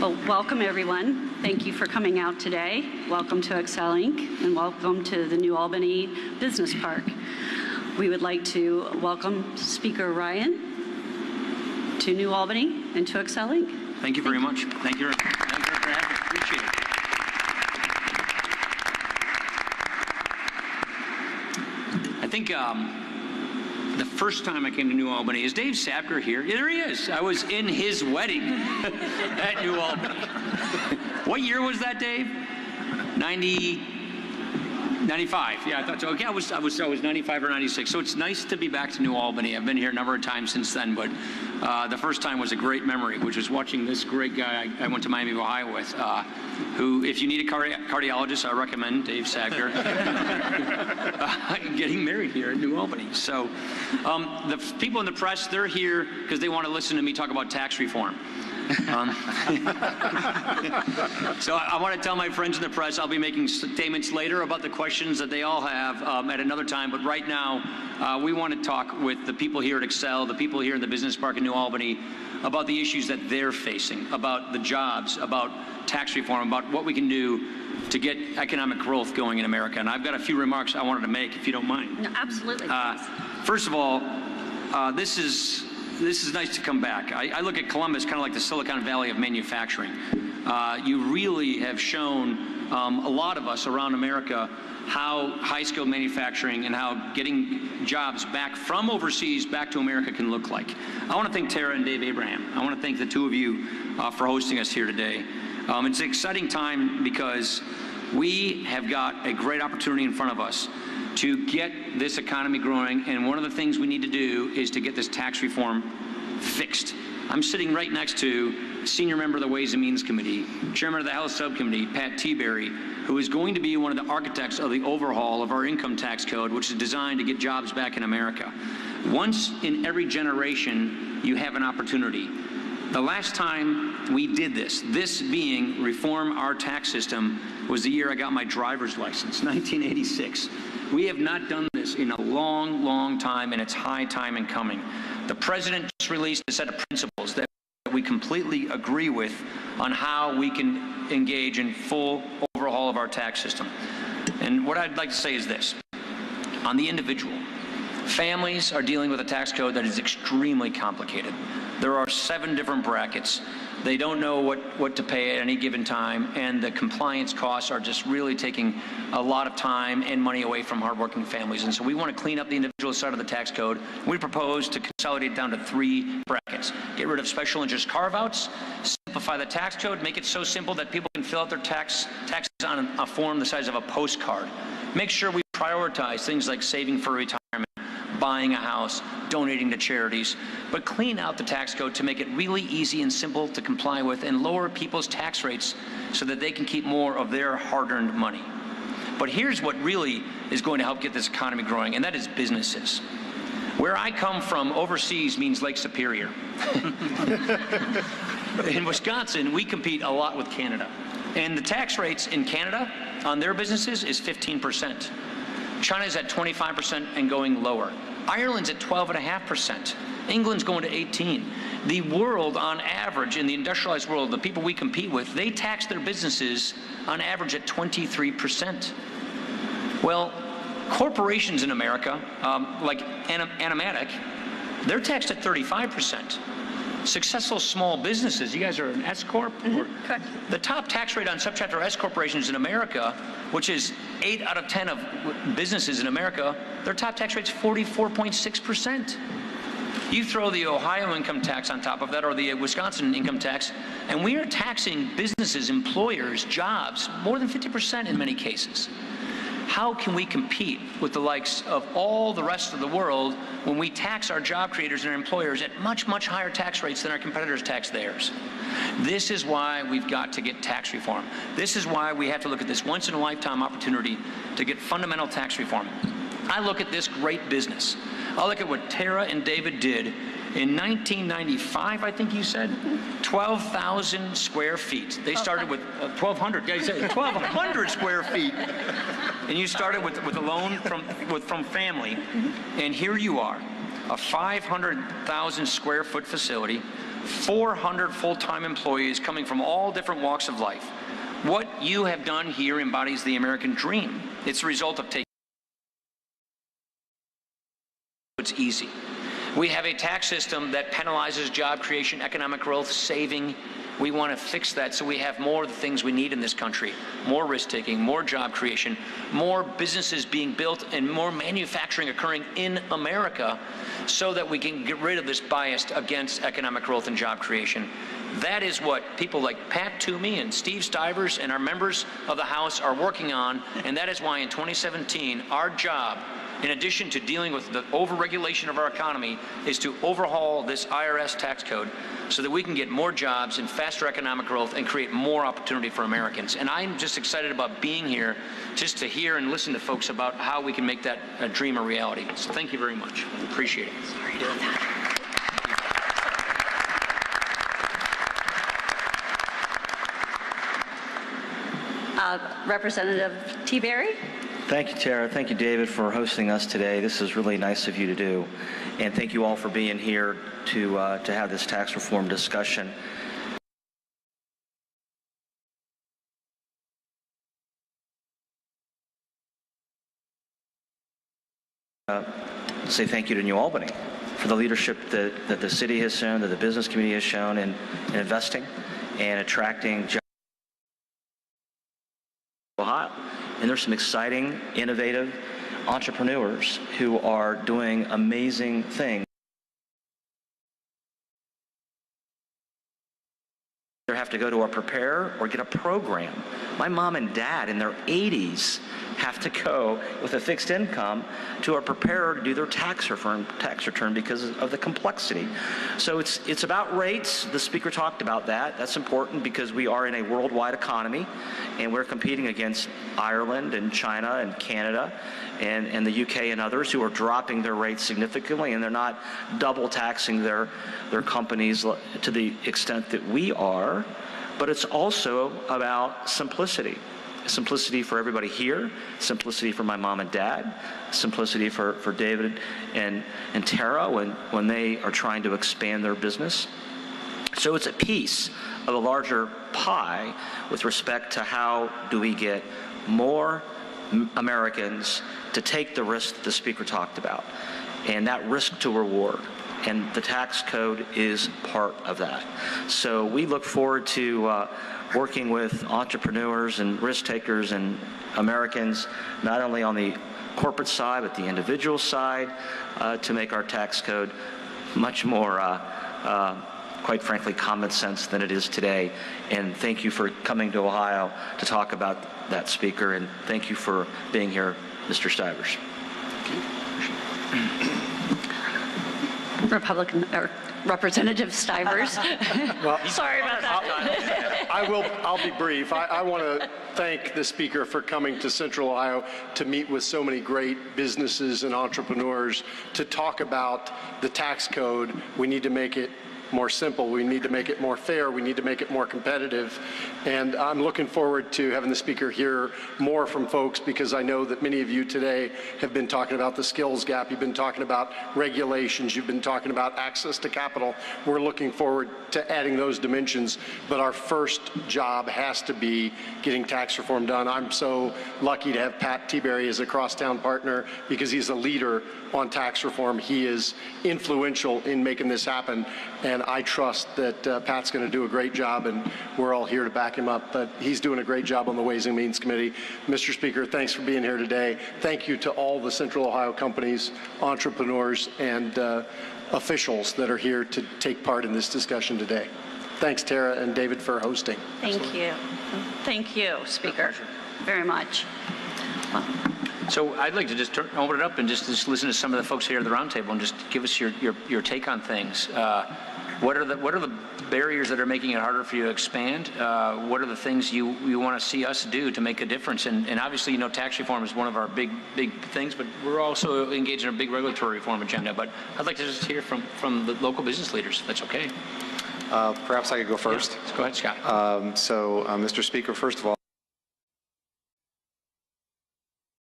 Well, welcome everyone. Thank you for coming out today. Welcome to Excel Inc. and welcome to the New Albany Business Park. We would like to welcome Speaker Ryan to New Albany and to Excel Inc. Thank you very much. Thank you for having me. Appreciate it. I think the first time I came to New Albany, is Dave Sapker here? Yeah, there he is. I was in his wedding at New Albany. What year was that, Dave? 95. Yeah, I thought so. Okay, I was 95 or 96. So it's nice to be back to New Albany. I've been here a number of times since then, but the first time was a great memory, which was watching this great guy I went to Miami, Ohio with, who, if you need a cardiologist, I recommend Dave Sapker, getting married here in New Albany. So the people in the press, they're here because they want to listen to me talk about tax reform. So I want to tell my friends in the press I'll be making statements later about the questions that they all have at another time, but right now we want to talk with the people here at Excel, the people here in the Business Park in New Albany, about the issues that they're facing, about the jobs, about tax reform, about what we can do to get economic growth going in America. And I've got a few remarks I wanted to make, if you don't mind. No, absolutely. First of all, this is nice to come back. I look at Columbus kind of like the Silicon Valley of manufacturing. You really have shown a lot of us around America how high-skilled manufacturing and how getting jobs back from overseas back to America can look like. I want to thank Tara and Dave Abraham. I want to thank the two of you for hosting us here today. It's an exciting time because we have got a great opportunity in front of us to get this economy growing, and one of the things we need to do is to get this tax reform fixed. I'm sitting right next to senior member of the Ways and Means Committee, chairman of the Health Subcommittee, Pat Tiberi, who is going to be one of the architects of the overhaul of our income tax code, which is designed to get jobs back in America. Once in every generation, you have an opportunity. The last time we did this being reform our tax system, was the year I got my driver's license, 1986. We have not done this in a long, long time, and it's high time in coming. The president just released a set of principles that we completely agree with on how we can engage in full overhaul of our tax system. And what I'd like to say is this. On the individual, families are dealing with a tax code that is extremely complicated. There are 7 different brackets. They don't know what to pay at any given time, and the compliance costs are just really taking a lot of time and money away from hardworking families. And so we want to clean up the individual side of the tax code. We propose to consolidate down to 3 brackets. Get rid of special interest carve-outs, simplify the tax code, make it so simple that people can fill out their taxes on a form the size of a postcard. Make sure we prioritize things like saving for retirement, buying a house, donating to charities, but clean out the tax code to make it really easy and simple to comply with and lower people's tax rates so that they can keep more of their hard-earned money. But here's what really is going to help get this economy growing, and that is businesses. Where I come from, overseas means Lake Superior. In Wisconsin, we compete a lot with Canada. And the tax rates in Canada on their businesses is 15%. China's at 25% and going lower. Ireland's at 12.5%. England's going to 18%. The world, on average, in the industrialized world, the people we compete with, they tax their businesses on average at 23%. Well, corporations in America, like Animatic, they're taxed at 35%. Successful small businesses, you guys are an S Corp? Correct. The top tax rate on subchapter S corporations in America, which is 8 out of 10 of businesses in America, their top tax rate's 44.6%. You throw the Ohio income tax on top of that, or the Wisconsin income tax, and we are taxing businesses, employers, jobs, more than 50% in many cases. How can we compete with the likes of all the rest of the world when we tax our job creators and our employers at much, much higher tax rates than our competitors tax theirs? This is why we've got to get tax reform. This is why we have to look at this once-in-a-lifetime opportunity to get fundamental tax reform. I look at this great business. I look at what Tara and David did in 1995, I think you said, 12,000 square feet. They started with 1,200. Yeah, you said 1,200 square feet. And you started with a loan from family, and here you are. a 500,000 square foot facility, 400 full-time employees coming from all different walks of life. What you have done here embodies the American dream. It's a result of taking it's easy. We have a tax system that penalizes job creation, economic growth, saving. We want to fix that so we have more of the things we need in this country. More risk-taking, more job creation, more businesses being built, and more manufacturing occurring in America so that we can get rid of this bias against economic growth and job creation. That is what people like Pat Toomey and Steve Stivers and our members of the House are working on, and that is why in 2017, our job, in addition to dealing with the overregulation of our economy, is to overhaul this IRS tax code so that we can get more jobs and faster economic growth and create more opportunity for Americans. And I'm just excited about being here just to hear and listen to folks about how we can make that dream a reality. So thank you very much. Appreciate it. Sorry about that. Representative T. Berry. Thank you, Tara. Thank you, David, for hosting us today. This is really nice of you to do. And thank you all for being here to have this tax reform discussion. Say thank you to New Albany for the leadership that the city has shown, that the business community has shown in investing and attracting jobs. Ohio. And there's some exciting, innovative entrepreneurs who are doing amazing things. They have to go to a prepare or get a program. My mom and dad in their 80s have to go with a fixed income to a preparer to do their tax return because of the complexity. So it's about rates. The speaker talked about that. That's important because we are in a worldwide economy and we're competing against Ireland and China and Canada and the UK and others who are dropping their rates significantly, and they're not double taxing their companies to the extent that we are. But it's also about simplicity. Simplicity for everybody here, simplicity for my mom and dad, simplicity for David and Tara when they are trying to expand their business. So it's a piece of a larger pie with respect to how do we get more Americans to take the risk that the speaker talked about, and that risk to reward. And the tax code is part of that. So we look forward to working with entrepreneurs and risk takers and Americans, not only on the corporate side, but the individual side, to make our tax code much more, quite frankly, common sense than it is today. And thank you for coming to Ohio to talk about that, Speaker, and thank you for being here, Mr. Stivers. Representative Stivers. Well, sorry about that. I'll be brief. I want to thank the speaker for coming to Central Ohio to meet with so many great businesses and entrepreneurs to talk about the tax code. We need to make it more simple. We need to make it more fair. We need to make it more competitive. And I'm looking forward to having the speaker hear more from folks, because I know that many of you today have been talking about the skills gap. You've been talking about regulations. You've been talking about access to capital. We're looking forward to adding those dimensions. But our first job has to be getting tax reform done. I'm so lucky to have Pat Tiberi as a crosstown partner, because he's a leader on tax reform. He is influential in making this happen. And I trust that Pat's going to do a great job, and we're all here to back him up. But he's doing a great job on the Ways and Means Committee. Mr. Speaker, thanks for being here today. Thank you to all the Central Ohio companies, entrepreneurs, and officials that are here to take part in this discussion today. Thanks, Tara and David, for hosting. Thank you. Thank you, Speaker, very much. So I'd like to just open it up and just listen to some of the folks here at the roundtable and just give us your take on things. What are the barriers that are making it harder for you to expand? What are the things you want to see us do to make a difference? And obviously, you know, tax reform is one of our big things, but we're also engaged in a big regulatory reform agenda. But I'd like to just hear from the local business leaders, if that's okay. Perhaps I could go first. Yeah. Go ahead, Scott. Mr. Speaker, first of all,